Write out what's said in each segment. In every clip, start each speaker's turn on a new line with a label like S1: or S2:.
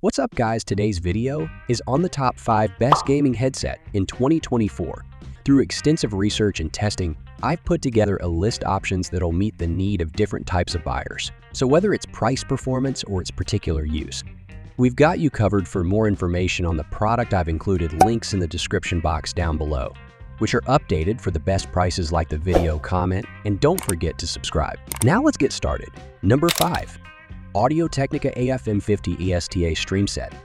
S1: What's up guys, today's video is on the top 5 best gaming headset in 2024. Through extensive research and testing, I've put together a list of options that'll meet the need of different types of buyers. So whether it's price performance or its particular use, we've got you covered. For more information on the product, I've included links in the description box down below, which are updated for the best prices. Like the video, comment, and don't forget to subscribe. Now let's get started. Number 5. Audio-Technica AFM50 ESTA Stream Set.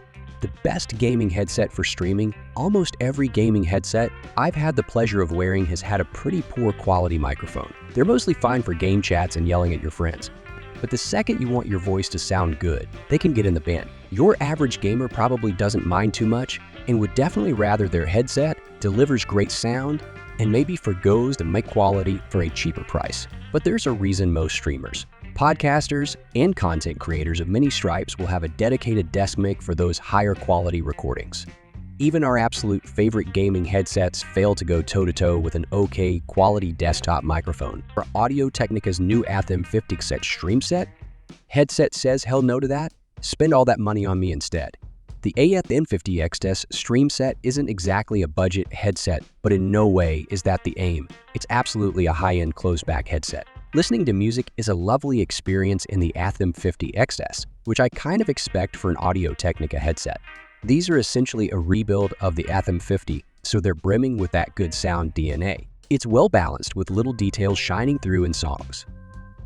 S1: The best gaming headset for streaming. Almost every gaming headset I've had the pleasure of wearing has had a pretty poor quality microphone. They're mostly fine for game chats and yelling at your friends. But the second you want your voice to sound good, they can get in the bin. Your average gamer probably doesn't mind too much and would definitely rather their headset delivers great sound and maybe forgoes the mic quality for a cheaper price. But there's a reason most streamers, podcasters, and content creators of many stripes will have a dedicated desk mic for those higher quality recordings. Even our absolute favorite gaming headsets fail to go toe-to-toe with an okay quality desktop microphone. For Audio-Technica's new AFM50 set stream set, headset says hell no to that. Spend all that money on me instead. The AFM50 XS stream set isn't exactly a budget headset, but in no way is that the aim. It's absolutely a high-end closed-back headset. Listening to music is a lovely experience in the AFM50 XS, which I kind of expect for an Audio-Technica headset. These are essentially a rebuild of the AFM50, so they're brimming with that good sound DNA. It's well balanced with little details shining through in songs.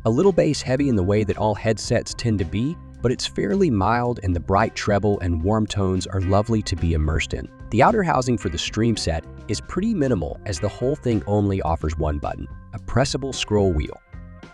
S1: A little bass heavy in the way that all headsets tend to be, but it's fairly mild, and the bright treble and warm tones are lovely to be immersed in. The outer housing for the stream set is pretty minimal, as the whole thing only offers one button, a pressable scroll wheel.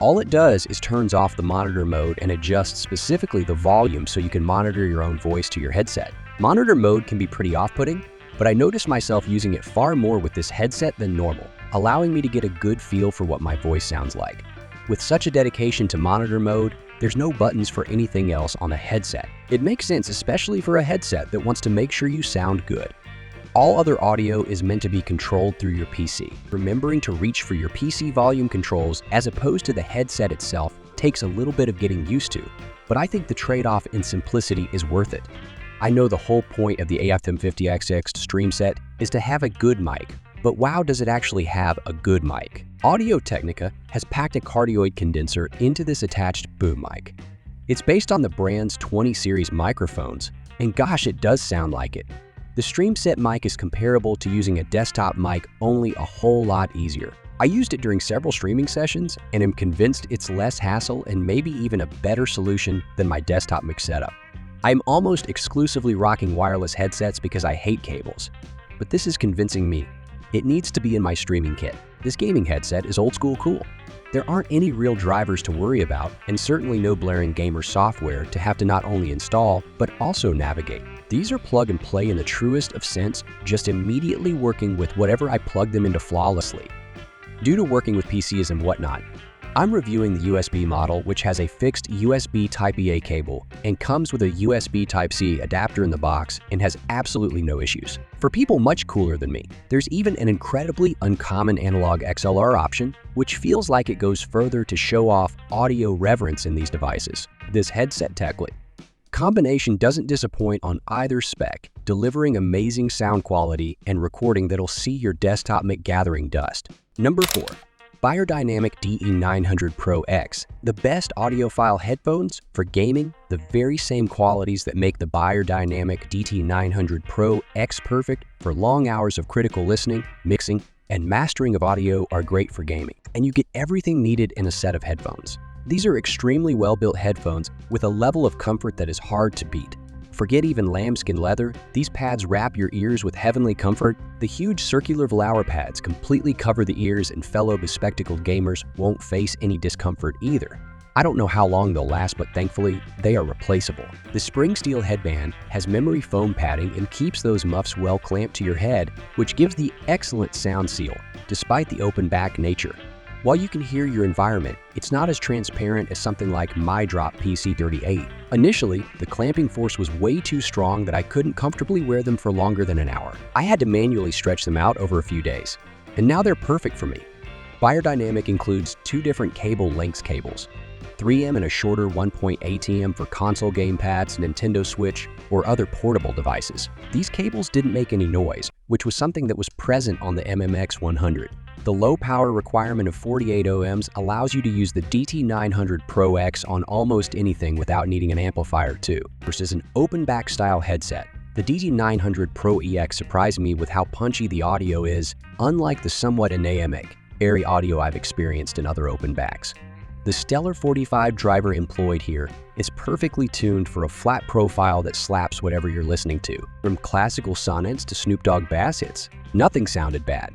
S1: All it does is turns off the monitor mode and adjusts specifically the volume so you can monitor your own voice to your headset. Monitor mode can be pretty off-putting, but I noticed myself using it far more with this headset than normal, allowing me to get a good feel for what my voice sounds like. With such a dedication to monitor mode, there's no buttons for anything else on a headset. It makes sense, especially for a headset that wants to make sure you sound good. All other audio is meant to be controlled through your PC. Remembering to reach for your PC volume controls as opposed to the headset itself takes a little bit of getting used to, but I think the trade-off in simplicity is worth it. I know the whole point of the AFM50XX stream set is to have a good mic, but wow, does it actually have a good mic? Audio-Technica has packed a cardioid condenser into this attached boom mic. It's based on the brand's 20 series microphones, and gosh, it does sound like it. The stream set mic is comparable to using a desktop mic, only a whole lot easier. I used it during several streaming sessions and am convinced it's less hassle and maybe even a better solution than my desktop mic setup. I'm almost exclusively rocking wireless headsets because I hate cables, but this is convincing me it needs to be in my streaming kit. This gaming headset is old school cool. There aren't any real drivers to worry about, and certainly no blaring gamer software to have to not only install, but also navigate. These are plug and play in the truest of sense, just immediately working with whatever I plug them into flawlessly. Due to working with PCs and whatnot, I'm reviewing the USB model, which has a fixed USB Type-A cable and comes with a USB Type-C adapter in the box and has absolutely no issues. For people much cooler than me, there's even an incredibly uncommon analog XLR option, which feels like it goes further to show off audio reverence in these devices. This headset techlet combination doesn't disappoint on either spec, delivering amazing sound quality and recording that'll see your desktop mic gathering dust. Number 4. Beyerdynamic DE900 Pro X. The best audiophile headphones for gaming. The very same qualities that make the Beyerdynamic DT900 Pro X perfect for long hours of critical listening, mixing, and mastering of audio are great for gaming. And you get everything needed in a set of headphones. These are extremely well-built headphones with a level of comfort that is hard to beat. Forget even lambskin leather, these pads wrap your ears with heavenly comfort. The huge circular velour pads completely cover the ears, and fellow bespectacled gamers won't face any discomfort either. I don't know how long they'll last, but thankfully, they are replaceable. The spring steel headband has memory foam padding and keeps those muffs well clamped to your head, which gives the excellent sound seal, despite the open back nature. While you can hear your environment, it's not as transparent as something like my Drop PC38. Initially, the clamping force was way too strong that I couldn't comfortably wear them for longer than an hour. I had to manually stretch them out over a few days, and now they're perfect for me. Beyerdynamic includes 2 different cable lengths cables. 3M and a shorter 1.8 ATM for console gamepads, Nintendo Switch, or other portable devices. These cables didn't make any noise, which was something that was present on the MMX 100. The low power requirement of 48 ohms allows you to use the DT900 Pro X on almost anything without needing an amplifier too, versus an open back style headset. The DT900 Pro EX surprised me with how punchy the audio is, unlike the somewhat anemic, airy audio I've experienced in other open backs. The Stellar 45 driver employed here is perfectly tuned for a flat profile that slaps whatever you're listening to. From classical sonnets to Snoop Dogg bass hits, nothing sounded bad.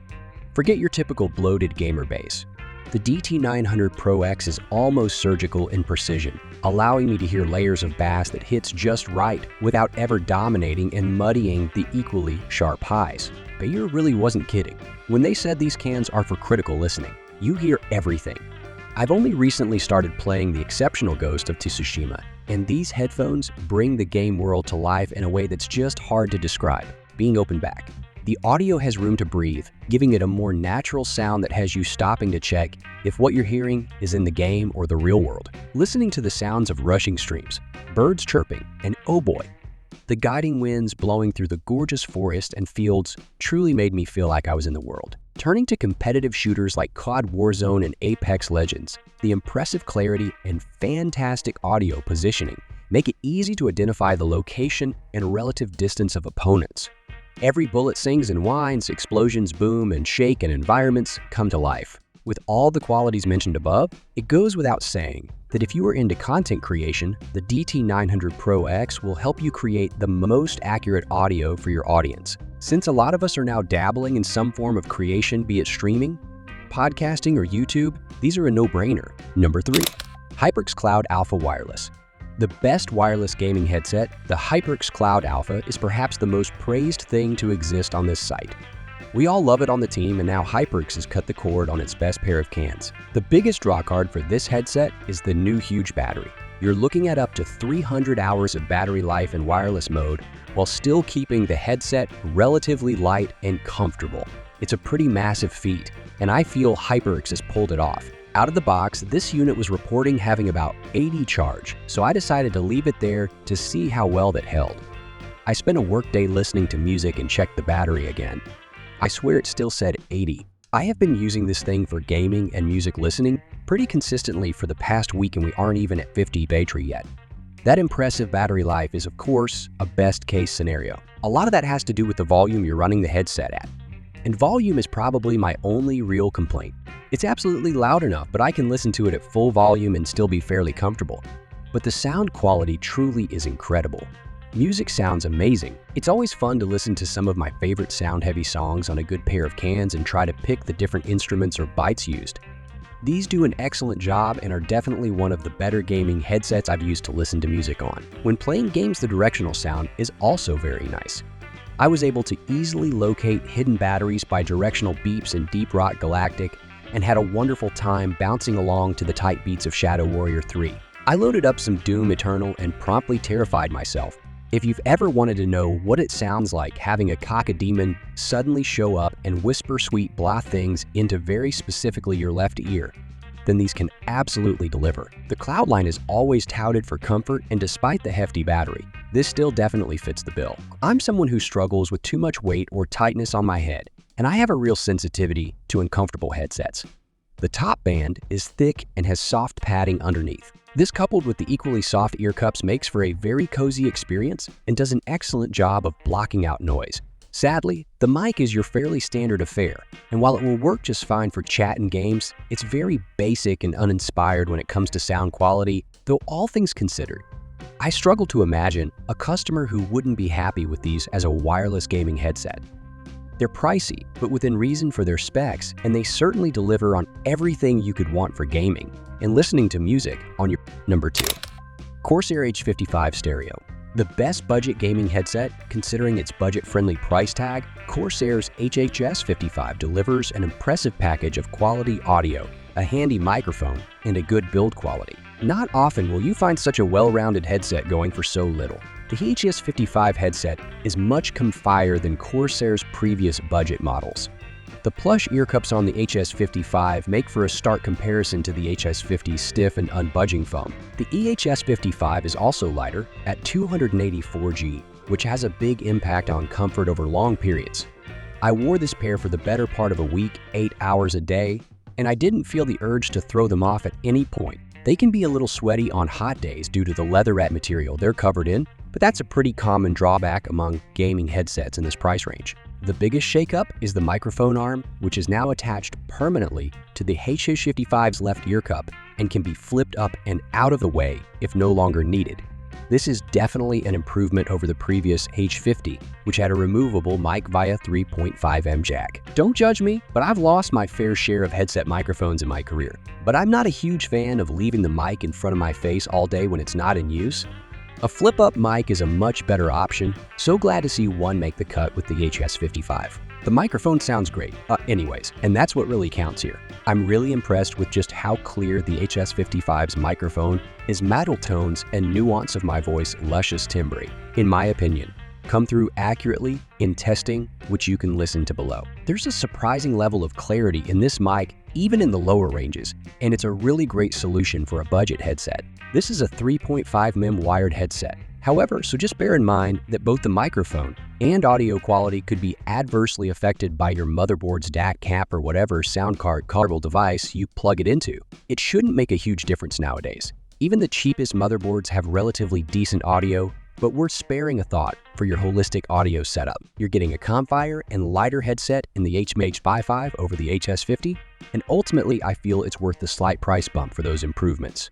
S1: Forget your typical bloated gamer bass. The DT900 Pro X is almost surgical in precision, allowing me to hear layers of bass that hits just right without ever dominating and muddying the equally sharp highs. Bayer really wasn't kidding. When they said these cans are for critical listening, you hear everything. I've only recently started playing the exceptional Ghost of Tsushima, and these headphones bring the game world to life in a way that's just hard to describe, being open back. The audio has room to breathe, giving it a more natural sound that has you stopping to check if what you're hearing is in the game or the real world. Listening to the sounds of rushing streams, birds chirping, and oh boy, the guiding winds blowing through the gorgeous forest and fields truly made me feel like I was in the world. Turning to competitive shooters like COD Warzone and Apex Legends, the impressive clarity and fantastic audio positioning make it easy to identify the location and relative distance of opponents. Every bullet sings and whines, explosions boom and shake, and environments come to life. With all the qualities mentioned above, it goes without saying that if you are into content creation, the DT900 Pro X will help you create the most accurate audio for your audience. Since a lot of us are now dabbling in some form of creation, be it streaming, podcasting, or YouTube, these are a no-brainer. Number 3. HyperX Cloud Alpha Wireless. The best wireless gaming headset, the HyperX Cloud Alpha, is perhaps the most praised thing to exist on this site. We all love it on the team, and now HyperX has cut the cord on its best pair of cans. The biggest drawcard for this headset is the new huge battery. You're looking at up to 300 hours of battery life in wireless mode while still keeping the headset relatively light and comfortable. It's a pretty massive feat, and I feel HyperX has pulled it off. Out of the box, this unit was reporting having about 80 charge, so I decided to leave it there to see how well that held. I spent a workday listening to music and checked the battery again. I swear it still said 80. I have been using this thing for gaming and music listening pretty consistently for the past week, and we aren't even at 50 battery yet. That impressive battery life is, of course, a best case scenario. A lot of that has to do with the volume you're running the headset at. And volume is probably my only real complaint. It's absolutely loud enough, but I can listen to it at full volume and still be fairly comfortable. But the sound quality truly is incredible. Music sounds amazing. It's always fun to listen to some of my favorite sound-heavy songs on a good pair of cans and try to pick the different instruments or bytes used. These do an excellent job and are definitely one of the better gaming headsets I've used to listen to music on. When playing games, the directional sound is also very nice. I was able to easily locate hidden batteries by directional beeps in Deep Rock Galactic and had a wonderful time bouncing along to the tight beats of Shadow Warrior 3. I loaded up some Doom Eternal and promptly terrified myself. If you've ever wanted to know what it sounds like having a cacodemon suddenly show up and whisper sweet blah things into very specifically your left ear, then these can absolutely deliver. The Cloud line is always touted for comfort, and despite the hefty battery, this still definitely fits the bill. I'm someone who struggles with too much weight or tightness on my head, and I have a real sensitivity to uncomfortable headsets. The top band is thick and has soft padding underneath. This, coupled with the equally soft ear cups, makes for a very cozy experience and does an excellent job of blocking out noise. Sadly, the mic is your fairly standard affair, and while it will work just fine for chat and games, it's very basic and uninspired when it comes to sound quality, though all things considered. I struggle to imagine a customer who wouldn't be happy with these as a wireless gaming headset. They're pricey, but within reason for their specs, and they certainly deliver on everything you could want for gaming and listening to music on your. Number 2. Corsair H55 Stereo. The best budget gaming headset, considering its budget-friendly price tag, Corsair's HHS55 delivers an impressive package of quality audio, a handy microphone, and a good build quality. Not often will you find such a well-rounded headset going for so little. The HHS55 headset is much comfier than Corsair's previous budget models. The plush ear cups on the HS55 make for a stark comparison to the HS50's stiff and unbudging foam. The EHS55 is also lighter at 284 G, which has a big impact on comfort over long periods. I wore this pair for the better part of a week, 8 hours a day, and I didn't feel the urge to throw them off at any point. They can be a little sweaty on hot days due to the leatherette material they're covered in, but that's a pretty common drawback among gaming headsets in this price range. The biggest shakeup is the microphone arm, which is now attached permanently to the HS55's left ear cup and can be flipped up and out of the way if no longer needed. This is definitely an improvement over the previous H50, which had a removable mic via 3.5mm jack. Don't judge me, but I've lost my fair share of headset microphones in my career. But I'm not a huge fan of leaving the mic in front of my face all day when it's not in use. A flip-up mic is a much better option, so glad to see one make the cut with the HS55. The microphone sounds great, anyways, and that's what really counts here. I'm really impressed with just how clear the HS55's microphone is, metal tones and nuance of my voice luscious timbre, in my opinion, come through accurately in testing, which you can listen to below. There's a surprising level of clarity in this mic, even in the lower ranges, and it's a really great solution for a budget headset. This is a 3.5mm wired headset. However, so just bear in mind that both the microphone and audio quality could be adversely affected by your motherboard's DAC cap or whatever sound card cardable device you plug it into. It shouldn't make a huge difference nowadays. Even the cheapest motherboards have relatively decent audio, but we're sparing a thought for your holistic audio setup. You're getting a campfire and lighter headset in the HMH55 over the HS50, and ultimately I feel it's worth the slight price bump for those improvements.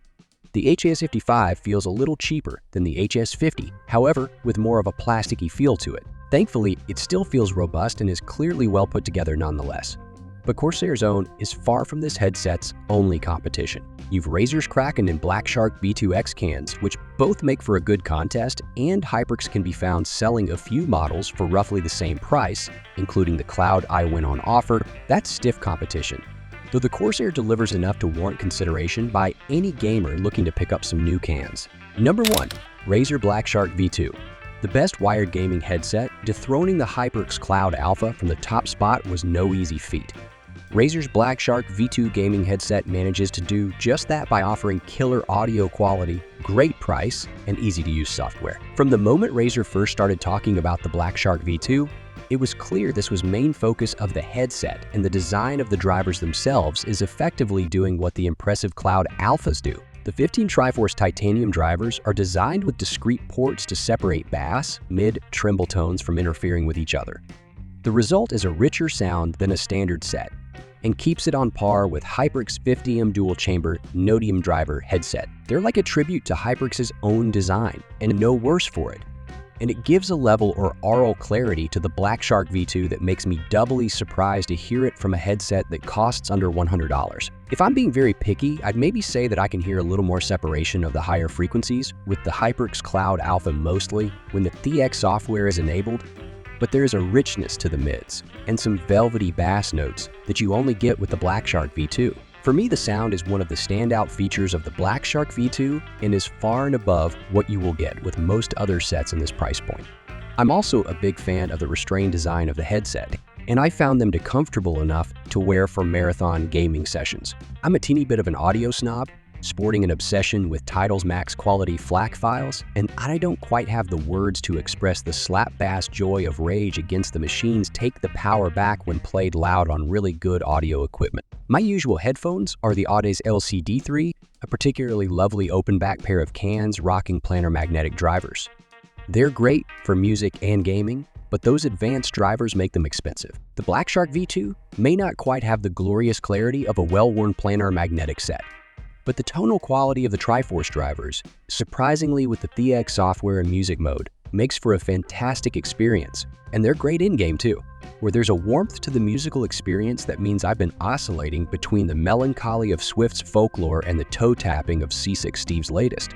S1: The HS55 feels a little cheaper than the HS50, however, with more of a plasticky feel to it. Thankfully, it still feels robust and is clearly well put together nonetheless. But Corsair's own is far from this headset's only competition. You've Razer's Kraken and Black Shark V2X cans, which both make for a good contest, and HyperX can be found selling a few models for roughly the same price, including the Cloud I went on offer. That's stiff competition. Though the Corsair delivers enough to warrant consideration by any gamer looking to pick up some new cans. Number 1. Razer Black Shark V2. The best wired gaming headset, dethroning the HyperX Cloud Alpha from the top spot was no easy feat. Razer's Black Shark V2 gaming headset manages to do just that by offering killer audio quality, great price, and easy-to-use software. From the moment Razer first started talking about the Black Shark V2, it was clear this was main focus of the headset, and the design of the drivers themselves is effectively doing what the impressive Cloud Alphas do. The 15 Triforce titanium drivers are designed with discrete ports to separate bass, mid, tremble tones from interfering with each other. The result is a richer sound than a standard set, and keeps it on par with HyperX 50M dual-chamber Nodium driver headset. They're like a tribute to HyperX's own design, and no worse for it. And it gives a level or aural clarity to the Black Shark V2 that makes me doubly surprised to hear it from a headset that costs under $100. If I'm being very picky, I'd maybe say that I can hear a little more separation of the higher frequencies with the HyperX Cloud Alpha mostly when the TX software is enabled, but there is a richness to the mids and some velvety bass notes that you only get with the Black Shark V2. For me, the sound is one of the standout features of the Black Shark V2 and is far and above what you will get with most other sets in this price point. I'm also a big fan of the restrained design of the headset, and I found them to comfortable enough to wear for marathon gaming sessions. I'm a teeny bit of an audio snob, sporting an obsession with Tidal's max quality FLAC files, and I don't quite have the words to express the slap bass joy of Rage Against the Machine's Take the Power Back when played loud on really good audio equipment. My usual headphones are the Audes LCD3, a particularly lovely open back pair of cans rocking planar magnetic drivers. They're great for music and gaming, but those advanced drivers make them expensive. The Black Shark V2 may not quite have the glorious clarity of a well-worn planar magnetic set, but the tonal quality of the Triforce drivers, surprisingly with the TX software and music mode, makes for a fantastic experience, and they're great in-game too, where there's a warmth to the musical experience that means I've been oscillating between the melancholy of Swift's Folklore and the toe-tapping of Seasick Steve's latest.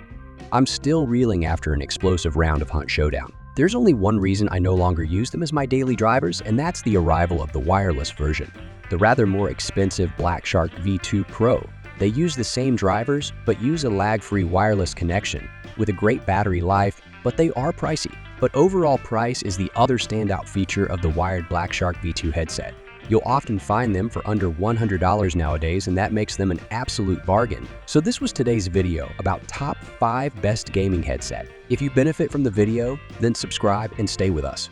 S1: I'm still reeling after an explosive round of Hunt Showdown. There's only one reason I no longer use them as my daily drivers, and that's the arrival of the wireless version, the rather more expensive Black Shark V2 Pro. They use the same drivers, but use a lag-free wireless connection with a great battery life, but they are pricey. But overall price is the other standout feature of the wired Black Shark V2 headset. You'll often find them for under $100 nowadays, and that makes them an absolute bargain. So this was today's video about top 5 best gaming headset. If you benefit from the video, then subscribe and stay with us.